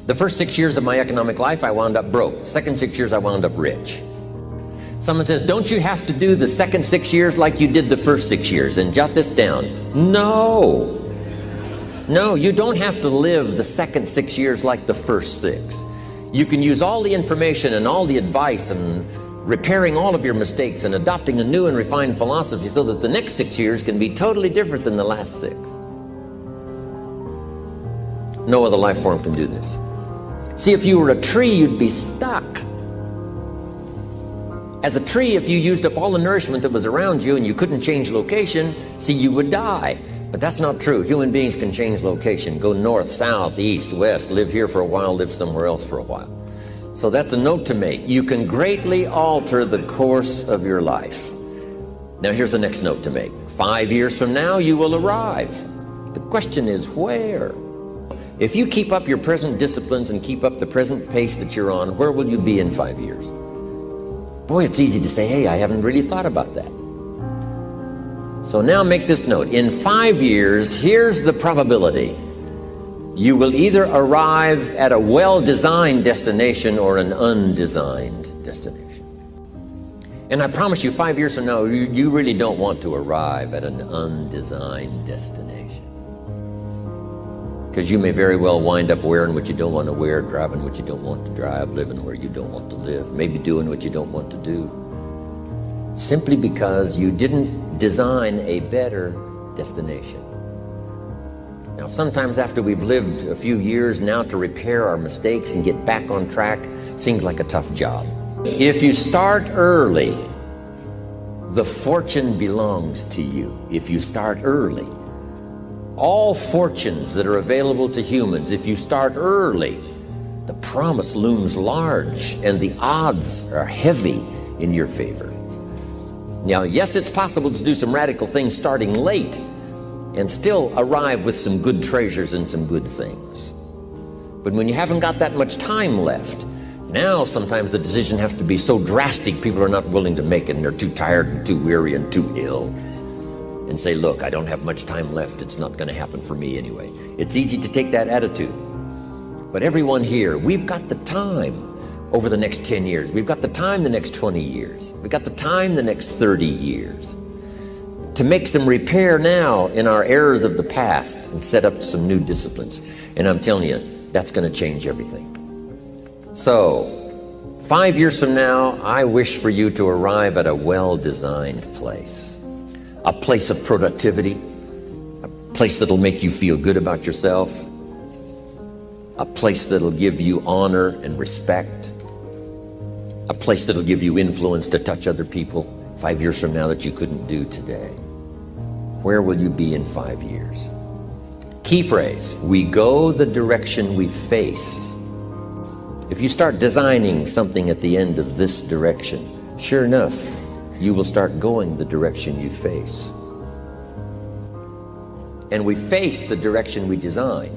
The first 6 years of my economic life, I wound up broke. Second 6 years, I wound up rich. Someone says, don't you have to do the second 6 years like you did the first 6 years? And jot this down. No. No, you don't have to live the second 6 years like the first 6. You can use all the information and all the advice and repairing all of your mistakes and adopting a new and refined philosophy so that the next 6 years can be totally different than the last 6. No other life form can do this. See, if you were a tree, you'd be stuck. As a tree, if you used up all the nourishment that was around you and you couldn't change location, see, you would die. But that's not true. Human beings can change location, go north, south, east, west, live here for a while, live somewhere else for a while. So that's a note to make. You can greatly alter the course of your life. Now here's the next note to make. 5 years from now, you will arrive. The question is where? If you keep up your present disciplines and keep up the present pace that you're on, where will you be in 5 years? Boy, it's easy to say, hey, I haven't really thought about that. So now make this note. In 5 years, here's the probability. You will either arrive at a well-designed destination or an undesigned destination. And I promise you, 5 years from now, you really don't want to arrive at an undesigned destination. Because you may very well wind up wearing what you don't want to wear, driving what you don't want to drive, living where you don't want to live, maybe doing what you don't want to do. Simply because you didn't design a better destination. Now, sometimes after we've lived a few years now to repair our mistakes and get back on track seems like a tough job. If you start early, the fortune belongs to you. If you start early, all fortunes that are available to humans, if you start early, the promise looms large and the odds are heavy in your favor. Now, yes, it's possible to do some radical things starting late and still arrive with some good treasures and some good things. But when you haven't got that much time left, now sometimes the decision has to be so drastic people are not willing to make it and they're too tired and too weary and too ill. And say, look, I don't have much time left. It's not going to happen for me anyway. It's easy to take that attitude. But everyone here, we've got the time over the next 10 years. We've got the time the next 20 years. We've got the time the next 30 years to make some repair now in our errors of the past and set up some new disciplines. And I'm telling you, that's going to change everything. So, 5 years from now, I wish for you to arrive at a well-designed place. A place of productivity, a place that'll make you feel good about yourself, a place that'll give you honor and respect, a place that'll give you influence to touch other people 5 years from now that you couldn't do today. Where will you be in 5 years? Key phrase, we go the direction we face. If you start designing something at the end of this direction, sure enough, you will start going the direction you face. And we face the direction we design.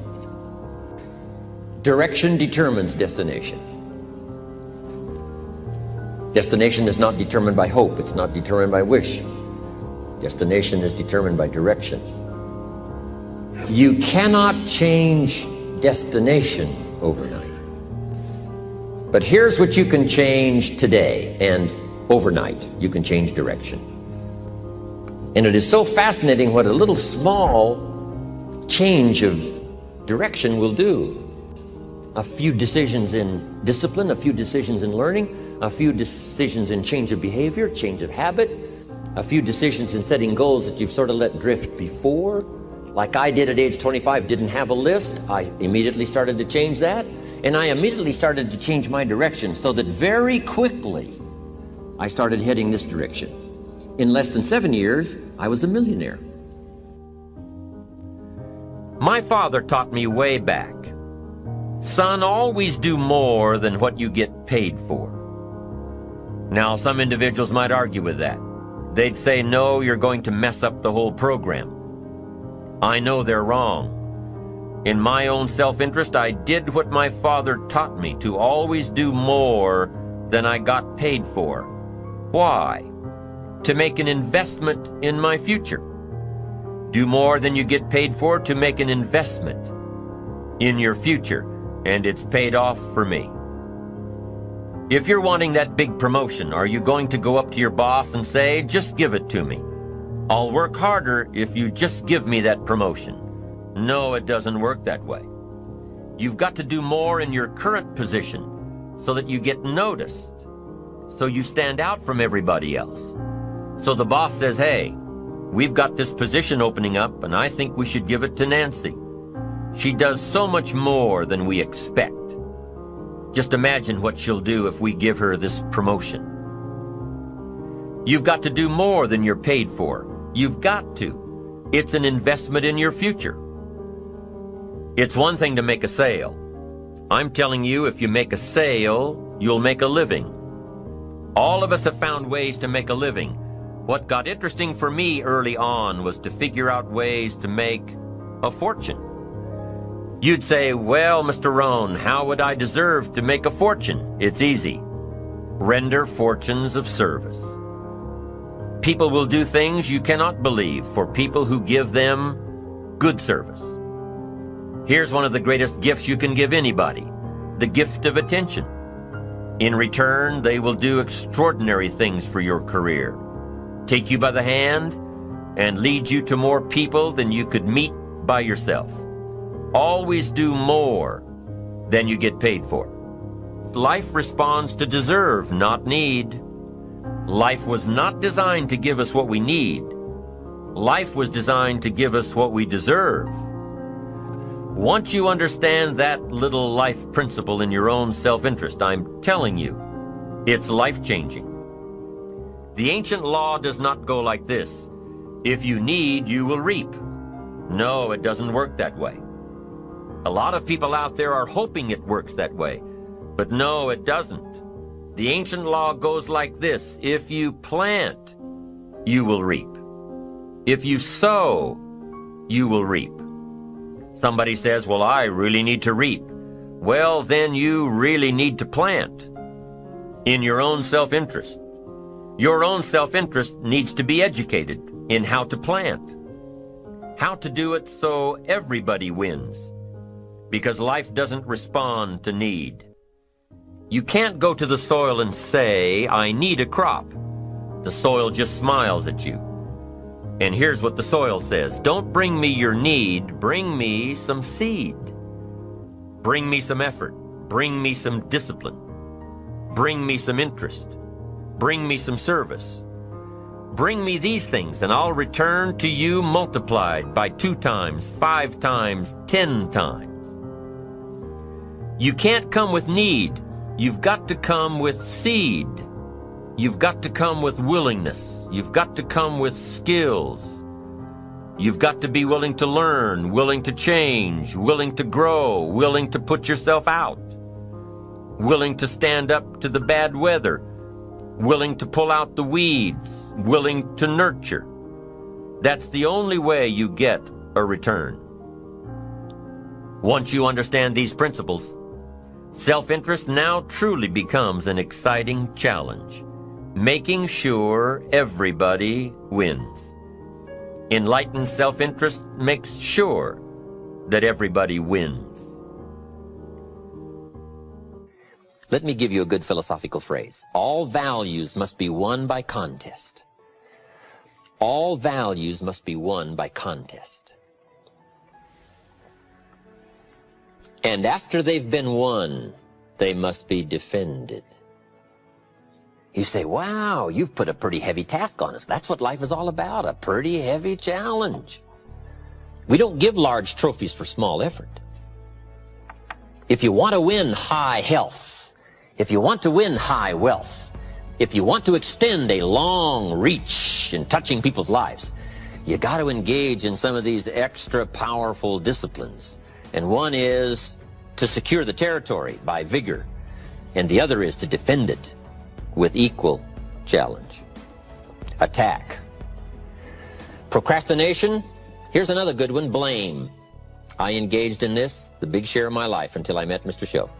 Direction determines destination. Destination is not determined by hope. It's not determined by wish. Destination is determined by direction. You cannot change destination overnight. But here's what you can change today, and overnight, you can change direction. And it is so fascinating what a little small change of direction will do. A few decisions in discipline, a few decisions in learning, a few decisions in change of behavior, change of habit, a few decisions in setting goals that you've sort of let drift before. Like I did at age 25, didn't have a list. I immediately started to change that. And I immediately started to change my direction so that very quickly, I started heading this direction. In less than 7 years, I was a millionaire. My father taught me way back, son, always do more than what you get paid for. Now, some individuals might argue with that. They'd say, no, you're going to mess up the whole program. I know they're wrong. In my own self-interest, I did what my father taught me, to always do more than I got paid for. Why? To make an investment in my future. Do more than you get paid for to make an investment in your future. and it's paid off for me. If you're wanting that big promotion, are you going to go up to your boss and say, just give it to me? I'll work harder if you just give me that promotion. No, it doesn't work that way. You've got to do more in your current position so that you get noticed, so you stand out from everybody else. So the boss says, hey, we've got this position opening up and I think we should give it to Nancy. She does so much more than we expect. Just imagine what she'll do if we give her this promotion. You've got to do more than you're paid for. You've got to. It's an investment in your future. It's one thing to make a sale. I'm telling you, if you make a sale, you'll make a living. All of us have found ways to make a living. What got interesting for me early on was to figure out ways to make a fortune. You'd say, well, Mr. Rohn, how would I deserve to make a fortune? It's easy. Render fortunes of service. People will do things you cannot believe for people who give them good service. Here's one of the greatest gifts you can give anybody, the gift of attention. In return, they will do extraordinary things for your career, take you by the hand, and lead you to more people than you could meet by yourself. Always do more than you get paid for. Life responds to deserve, not need. Life was not designed to give us what we need. Life was designed to give us what we deserve. Once you understand that little life principle in your own self-interest, I'm telling you, it's life-changing. The ancient law does not go like this. If you need, you will reap. No, it doesn't work that way. A lot of people out there are hoping it works that way, but no, it doesn't. The ancient law goes like this. If you plant, you will reap. If you sow, you will reap. Somebody says, well, I really need to reap. Well, then you really need to plant in your own self-interest. Your own self-interest needs to be educated in how to plant, how to do it so everybody wins. Because life doesn't respond to need. You can't go to the soil and say, I need a crop. The soil just smiles at you. And here's what the soil says. Don't bring me your need, bring me some seed. Bring me some effort. Bring me some discipline. Bring me some interest. Bring me some service. Bring me these things and I'll return to you multiplied by 2 times, 5 times, 10 times. You can't come with need. You've got to come with seed. You've got to come with willingness. You've got to come with skills. You've got to be willing to learn, willing to change, willing to grow, willing to put yourself out, willing to stand up to the bad weather, willing to pull out the weeds, willing to nurture. That's the only way you get a return. Once you understand these principles, self-interest now truly becomes an exciting challenge, making sure everybody wins. Enlightened self-interest makes sure that everybody wins. Let me give you a good philosophical phrase. All values must be won by contest. All values must be won by contest. And after they've been won, they must be defended. You say, wow, you've put a pretty heavy task on us. That's what life is all about, a pretty heavy challenge. We don't give large trophies for small effort. If you want to win high health, if you want to win high wealth, if you want to extend a long reach in touching people's lives, you got to engage in some of these extra powerful disciplines. And one is to secure the territory by vigor, and the other is to defend it with equal challenge. Attack. Procrastination. Here's another good one, blame. I engaged in this the big share of my life until I met Mr. Show.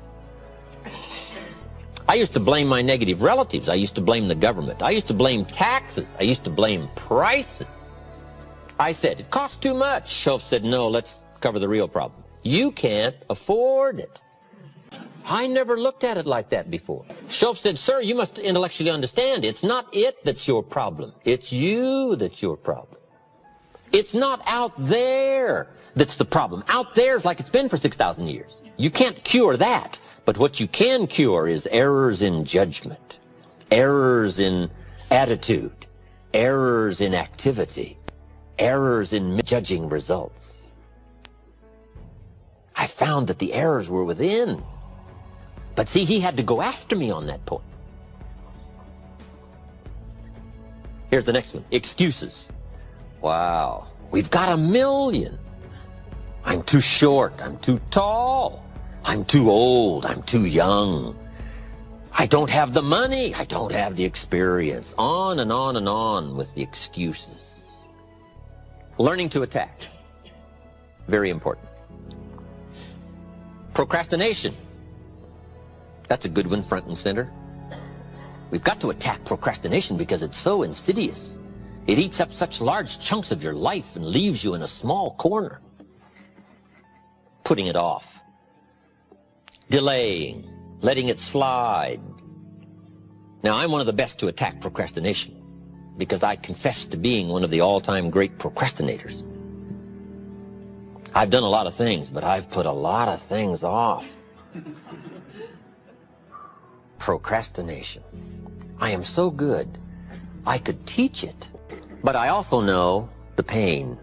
I used to blame my negative relatives. I used to blame the government. I used to blame taxes. I used to blame prices. I said, it costs too much. Show said, no, let's cover the real problem. You can't afford it. I never looked at it like that before. Schultz said, sir, you must intellectually understand it's not it that's your problem. It's you that's your problem. It's not out there that's the problem. Out there is like it's been for 6,000 years. You can't cure that. But what you can cure is errors in judgment, errors in attitude, errors in activity, errors in judging results. I found that the errors were within. But see, he had to go after me on that point. Here's the next one. Excuses. Wow. We've got 1 million. I'm too short. I'm too tall. I'm too old. I'm too young. I don't have the money. I don't have the experience. On and on and on with the excuses. Learning to attack. Very important. Procrastination. That's a good one, front and center. We've got to attack procrastination because it's so insidious. It eats up such large chunks of your life and leaves you in a small corner. Putting it off. Delaying. Letting it slide. Now, I'm one of the best to attack procrastination because I confess to being one of the all-time great procrastinators. I've done a lot of things, but I've put a lot of things off. Procrastination. I am so good, I could teach it. But I also know the pain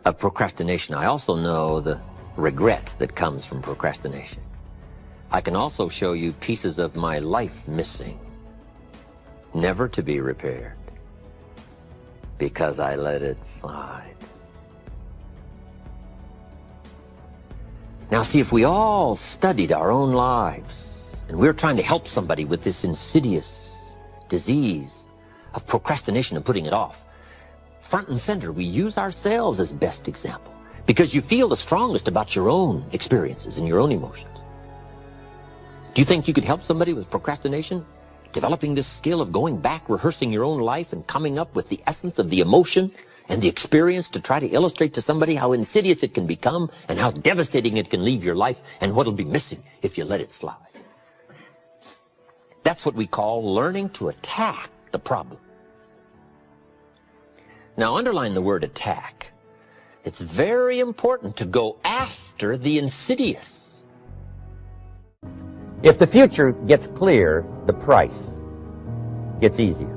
of procrastination. I also know the regret that comes from procrastination. I can also show you pieces of my life missing, never to be repaired, because I let it slide. Now see, if we all studied our own lives, and we're trying to help somebody with this insidious disease of procrastination and putting it off, front and center, we use ourselves as best example, because you feel the strongest about your own experiences and your own emotions. Do you think you could help somebody with procrastination? Developing this skill of going back, rehearsing your own life, and coming up with the essence of the emotion and the experience to try to illustrate to somebody how insidious it can become and how devastating it can leave your life and what'll be missing if you let it slide. That's what we call learning to attack the problem. Now, underline the word attack. It's very important to go after the insidious. If the future gets clear, the price gets easier.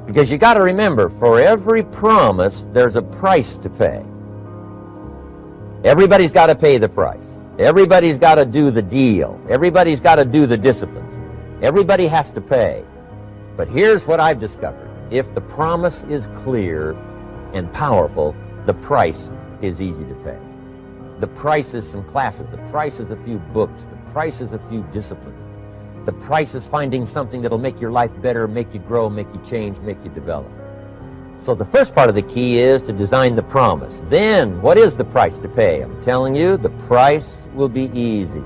Because you got to remember, for every promise, there's a price to pay. Everybody's got to pay the price. Everybody's got to do the deal. Everybody's got to do the disciplines. Everybody has to pay. But here's what I've discovered. If the promise is clear and powerful, the price is easy to pay. The price is some classes. The price is a few books. The price is a few disciplines. The price is finding something that'll make your life better, make you grow, make you change, make you develop. So the first part of the key is to design the promise. Then, what is the price to pay? I'm telling you, the price will be easy.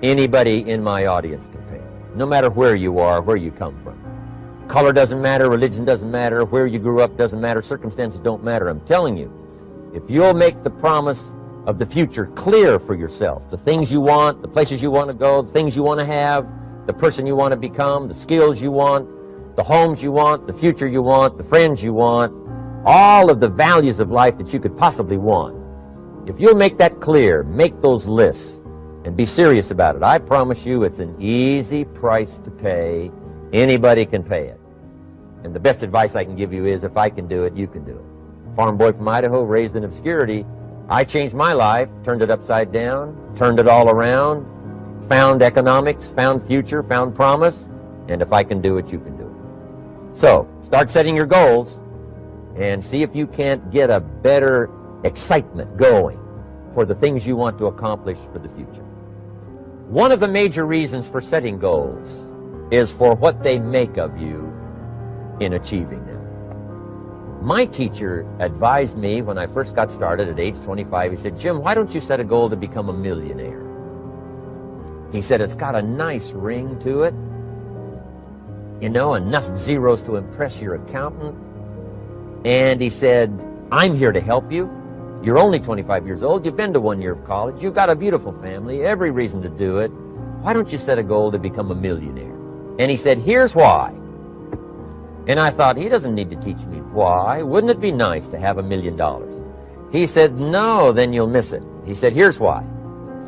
Anybody in my audience can pay, no matter where you are, where you come from. Color doesn't matter, religion doesn't matter, where you grew up doesn't matter, circumstances don't matter. I'm telling you, if you'll make the promise of the future clear for yourself, the things you want, the places you want to go, the things you want to have, the person you want to become, the skills you want, the homes you want, the future you want, the friends you want, all of the values of life that you could possibly want. If you'll make that clear, make those lists, and be serious about it, I promise you it's an easy price to pay. Anybody can pay it. And the best advice I can give you is, if I can do it, you can do it. Farm boy from Idaho, raised in obscurity, I changed my life, turned it upside down, turned it all around, found economics, found future, found promise, and if I can do it, you can do it. So, start setting your goals and see if you can't get a better excitement going for the things you want to accomplish for the future. One of the major reasons for setting goals is for what they make of you in achieving them. My teacher advised me when I first got started at age 25, he said, Jim, why don't you set a goal to become a millionaire? He said, it's got a nice ring to it, you know, enough zeros to impress your accountant. And he said, I'm here to help you. You're only 25 years old. You've been to 1 year of college. You've got a beautiful family, every reason to do it. Why don't you set a goal to become a millionaire? And he said, here's why. And I thought, he doesn't need to teach me why. Wouldn't it be nice to have $1 million? He said, no, then you'll miss it. He said, here's why.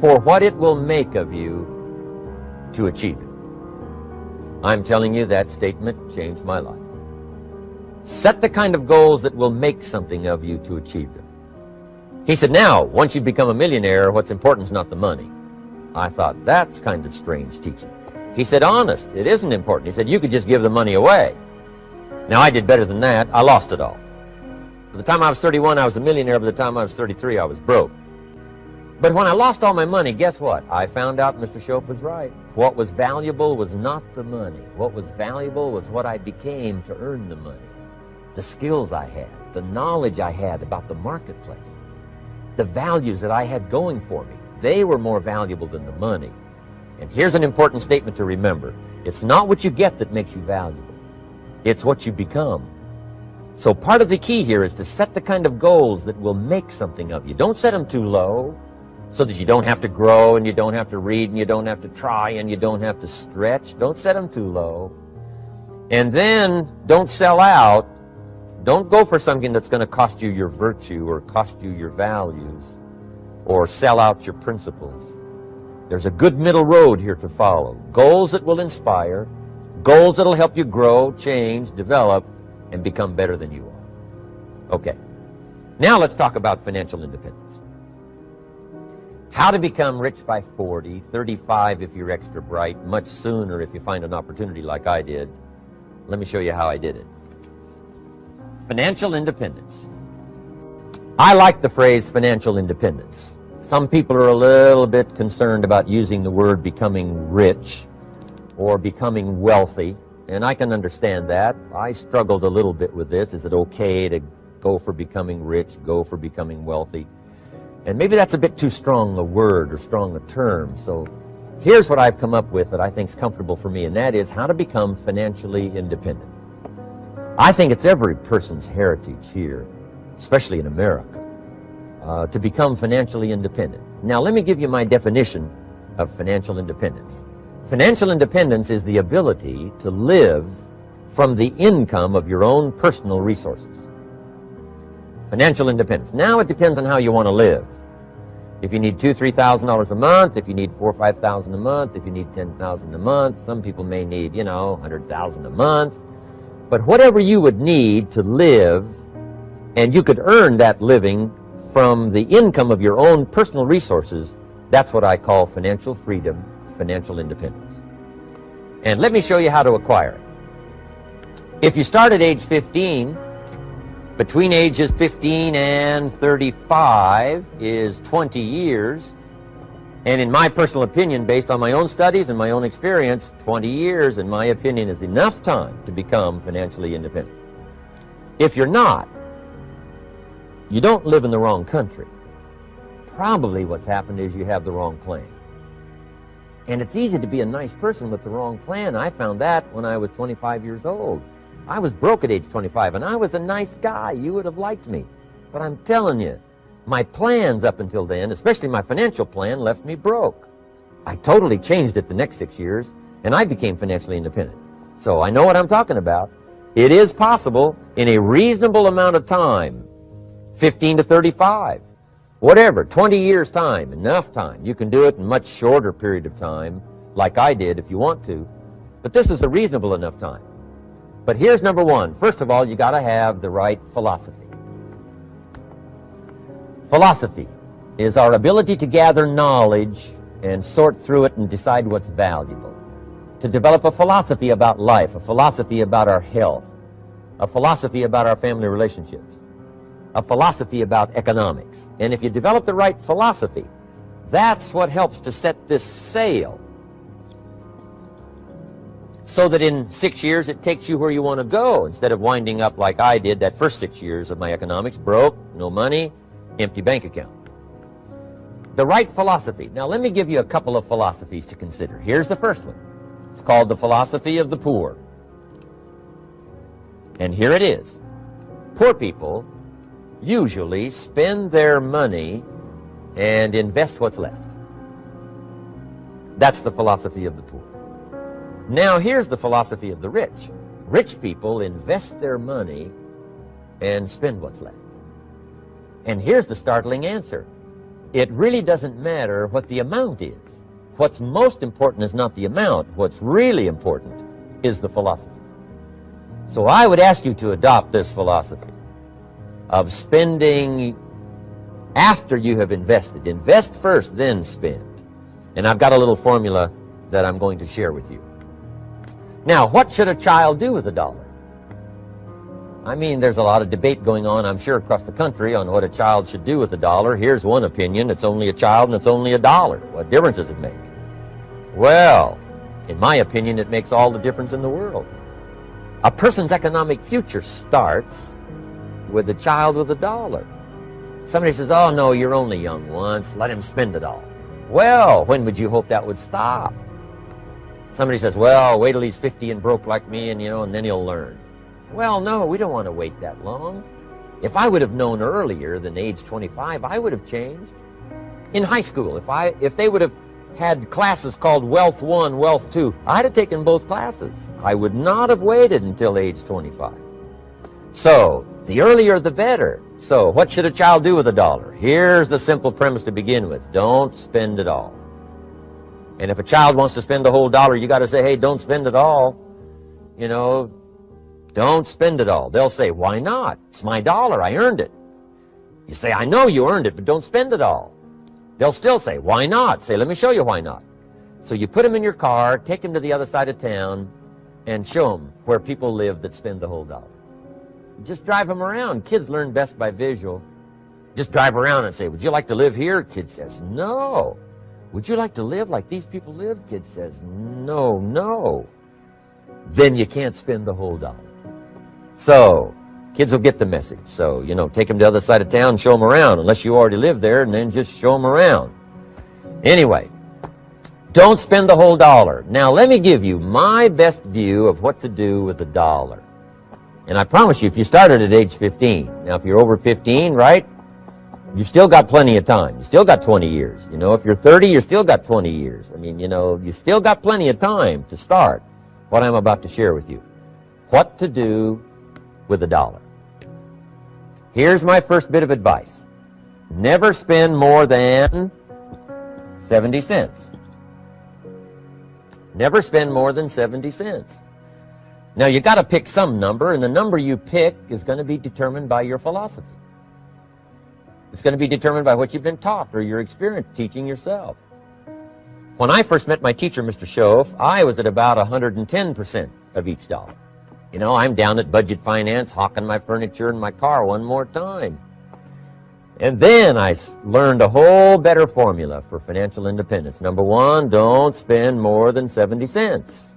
For what it will make of you to achieve it. I'm telling you, that statement changed my life. Set the kind of goals that will make something of you to achieve them. He said, now, once you become a millionaire, what's important is not the money. I thought, that's kind of strange teaching. He said, honest, it isn't important. He said, you could just give the money away. Now, I did better than that. I lost it all. By the time I was 31, I was a millionaire. By the time I was 33, I was broke. But when I lost all my money, guess what? I found out Mr. Schoaf was right. What was valuable was not the money. What was valuable was what I became to earn the money. The skills I had, the knowledge I had about the marketplace, the values that I had going for me. They were more valuable than the money. And here's an important statement to remember. It's not what you get that makes you valuable. It's what you become. So part of the key here is to set the kind of goals that will make something of you. Don't set them too low so that you don't have to grow and you don't have to read and you don't have to try and you don't have to stretch. Don't set them too low. And then don't sell out. Don't go for something that's going to cost you your virtue or cost you your values or sell out your principles. There's a good middle road here to follow. Goals that will inspire, goals that will help you grow, change, develop, and become better than you are. Okay, now let's talk about financial independence. How to become rich by 40, 35 if you're extra bright, much sooner if you find an opportunity like I did. Let me show you how I did it. Financial independence. I like the phrase financial independence. Some people are a little bit concerned about using the word becoming rich or becoming wealthy, and I can understand that. I struggled a little bit with this. Is it okay to go for becoming rich, go for becoming wealthy? And maybe that's a bit too strong a word or strong a term. So here's what I've come up with that I think is comfortable for me, and that is how to become financially independent. I think it's every person's heritage here, especially in America, to become financially independent. Now, let me give you my definition of financial independence. Financial independence is the ability to live from the income of your own personal resources. Financial independence. Now it depends on how you want to live. If you need $2,000, $3,000 a month, if you need $4,000 or $5,000 a month, if you need $10,000 a month, some people may need, $100,000 a month. But whatever you would need to live, and you could earn that living from the income of your own personal resources, that's what I call financial freedom, financial independence. And let me show you how to acquire it. If you start at age 15, between ages 15 and 35 is 20 years. And in my personal opinion, based on my own studies and my own experience, 20 years, in my opinion, is enough time to become financially independent. If you're not, you don't live in the wrong country. Probably what's happened is you have the wrong plan. And it's easy to be a nice person with the wrong plan. I found that when I was 25 years old. I was broke at age 25, and I was a nice guy. You would have liked me. But I'm telling you, my plans up until then, especially my financial plan, left me broke. I totally changed it the next 6 years, and I became financially independent. So I know what I'm talking about. It is possible in a reasonable amount of time, 15 to 35, whatever, 20 years time, enough time. You can do it in a much shorter period of time, like I did if you want to. But this is a reasonable enough time. But here's number one. First of all, you got to have the right philosophy. Philosophy is our ability to gather knowledge and sort through it and decide what's valuable. To develop a philosophy about life, a philosophy about our health, a philosophy about our family relationships, a philosophy about economics. And if you develop the right philosophy, that's what helps to set this sail so that in 6 years it takes you where you want to go instead of winding up like I did that first 6 years of my economics, broke, no money, empty bank account. The right philosophy. Now let me give you a couple of philosophies to consider. Here's the first one. It's called the philosophy of the poor. And here it is. Poor people usually spend their money and invest what's left. That's the philosophy of the poor. Now here's the philosophy of the rich. Rich people invest their money and spend what's left. And here's the startling answer. It really doesn't matter what the amount is. What's most important is not the amount. What's really important is the philosophy. So I would ask you to adopt this philosophy of spending after you have invested. Invest first, then spend. And I've got a little formula that I'm going to share with you. Now, what should a child do with a dollar? I mean, there's a lot of debate going on, I'm sure, across the country on what a child should do with a dollar. Here's one opinion. It's only a child and it's only a dollar. What difference does it make? Well, in my opinion, it makes all the difference in the world. A person's economic future starts with a child with a dollar. Somebody says, oh, no, you're only young once. Let him spend it all. Well, when would you hope that would stop? Somebody says, well, wait till he's 50 and broke like me, and then he'll learn. Well, no, we don't want to wait that long. If I would have known earlier than age 25, I would have changed. In high school, if they would have had classes called Wealth 1, Wealth 2, I'd have taken both classes. I would not have waited until age 25. So, the earlier the better. So, what should a child do with a dollar? Here's the simple premise to begin with. Don't spend it all. And if a child wants to spend the whole dollar, you got to say, hey, don't spend it all. Don't spend it all. They'll say, why not? It's my dollar. I earned it. You say, I know you earned it, but don't spend it all. They'll still say, why not? Say, let me show you why not. So you put them in your car, take them to the other side of town, and show them where people live that spend the whole dollar. Just drive them around. Kids learn best by visual. Just drive around and say, would you like to live here? Kid says, no. Would you like to live like these people live? Kid says, no, no. Then you can't spend the whole dollar. So, kids will get the message. So, take them to the other side of town and show them around, unless you already live there, and then just show them around. Anyway, don't spend the whole dollar. Now, let me give you my best view of what to do with a dollar. And I promise you, if you started at age 15, now if you're over 15, right, you've still got plenty of time. You still got 20 years. If you're 30, you still got 20 years. I mean, you still got plenty of time to start what I'm about to share with you. What to do with a dollar. Here's my first bit of advice. Never spend more than 70 cents. Never spend more than 70 cents. Now, you got to pick some number, and the number you pick is going to be determined by your philosophy. It's going to be determined by what you've been taught or your experience teaching yourself. When I first met my teacher, Mr. Schoaf, I was at about 110% of each dollar. I'm down at budget finance, hawking my furniture and my car one more time. And then I learned a whole better formula for financial independence. Number one, don't spend more than 70 cents.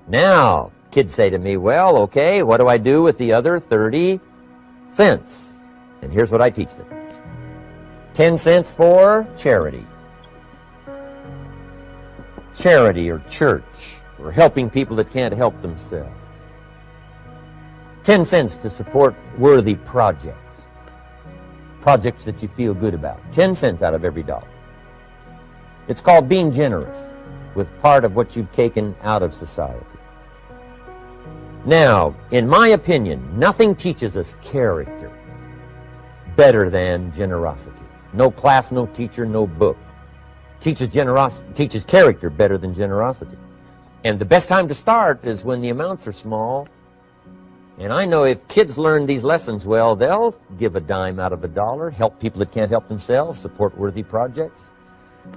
Now, kids say to me, well, okay, what do I do with the other 30 cents? And here's what I teach them. 10 cents for charity. Charity or church, or helping people that can't help themselves. 10 cents to support worthy projects. Projects that you feel good about. 10 cents out of every dollar. It's called being generous with part of what you've taken out of society. Now, in my opinion, nothing teaches us character better than generosity. No class, no teacher, no book teaches character better than generosity. And the best time to start is when the amounts are small. And I know if kids learn these lessons well, they'll give a dime out of a dollar, help people that can't help themselves, support worthy projects.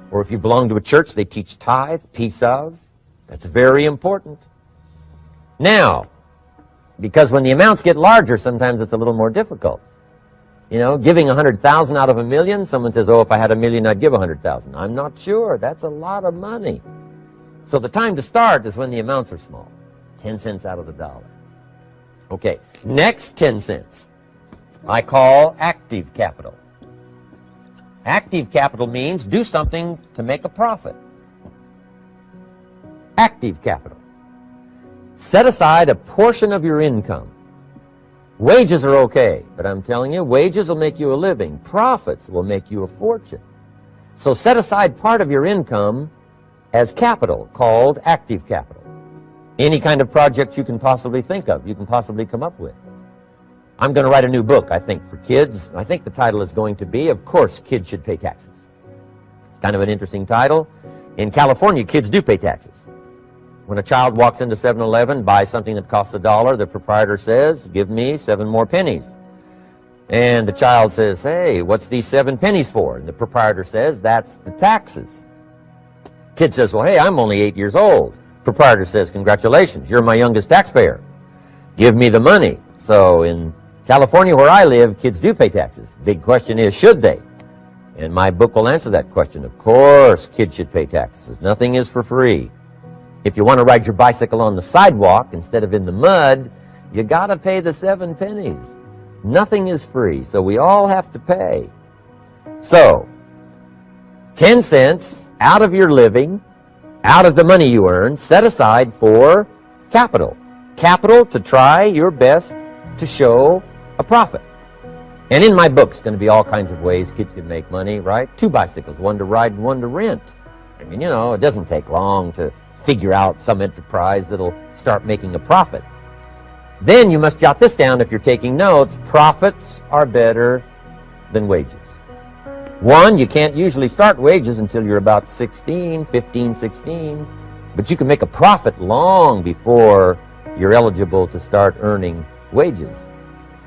Or if you belong to a church, they teach tithe, piece of. That's very important. Now, because when the amounts get larger, sometimes it's a little more difficult. Giving 100,000 out of a million, someone says, oh, if I had a million, I'd give 100,000. I'm not sure. That's a lot of money. So the time to start is when the amounts are small. 10 cents out of the dollar. Okay, next 10 cents I call active capital. Active capital means do something to make a profit. Active capital. Set aside a portion of your income, Wages are okay, but I'm telling you, wages will make you a living. Profits will make you a fortune. So set aside part of your income as capital, called active capital. Any kind of project you can possibly think of, you can possibly come up with. I'm going to write a new book, I think, for kids. I think the title is going to be, Of Course Kids Should Pay Taxes. It's kind of an interesting title. In California, kids do pay taxes. When a child walks into 7-Eleven, buys something that costs $1, the proprietor says, give me 7 more pennies. And the child says, hey, what's these 7 pennies for? And the proprietor says, that's the taxes. Kid says, well, hey, I'm only 8 years old. Proprietor says, congratulations, you're my youngest taxpayer. Give me the money. So in California, where I live, kids do pay taxes. Big question is, should they? And my book will answer that question. Of course, kids should pay taxes. Nothing is for free. If you want to ride your bicycle on the sidewalk instead of in the mud, you got to pay the 7 pennies. Nothing is free, so we all have to pay. So, 10 cents out of your living, out of the money you earn, set aside for capital. Capital to try your best to show a profit. And in my book, it's going to be all kinds of ways kids can make money, right? 2 bicycles, one to ride and one to rent. I mean, you know, it doesn't take long to figure out some enterprise that'll start making a profit. Then you must jot this down if you're taking notes. Profits are better than wages. 1, you can't usually start wages until you're about 16, 15, 16, but you can make a profit long before you're eligible to start earning wages.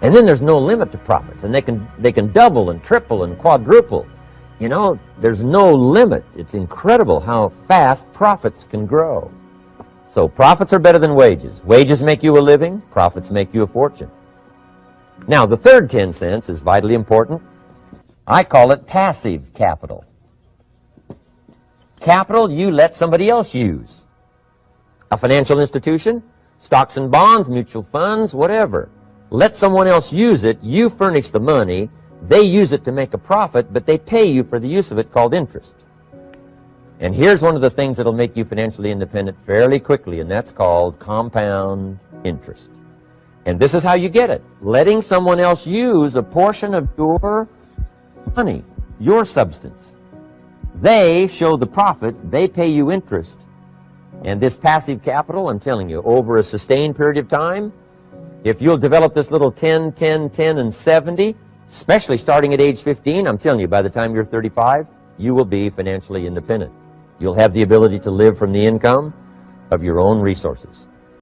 And then there's no limit to profits, and they can double and triple and quadruple. You know, there's no limit. It's incredible how fast profits can grow. So profits are better than wages. Wages make you a living, profits make you a fortune. Now, the third 10 cents is vitally important. I call it passive capital. Capital you let somebody else use. A financial institution, stocks and bonds, mutual funds, whatever. Let someone else use it, you furnish the money, they use it to make a profit, but they pay you for the use of it, called interest. And here's one of the things that'll make you financially independent fairly quickly, and that's called compound interest. And this is how you get it. Letting someone else use a portion of your money, your substance. They show the profit, they pay you interest. And this passive capital, I'm telling you, over a sustained period of time, if you'll develop this little 10, 10, 10, and 70, especially starting at age 15, I'm telling you, by the time you're 35, you will be financially independent. You'll have the ability to live from the income of your own resources.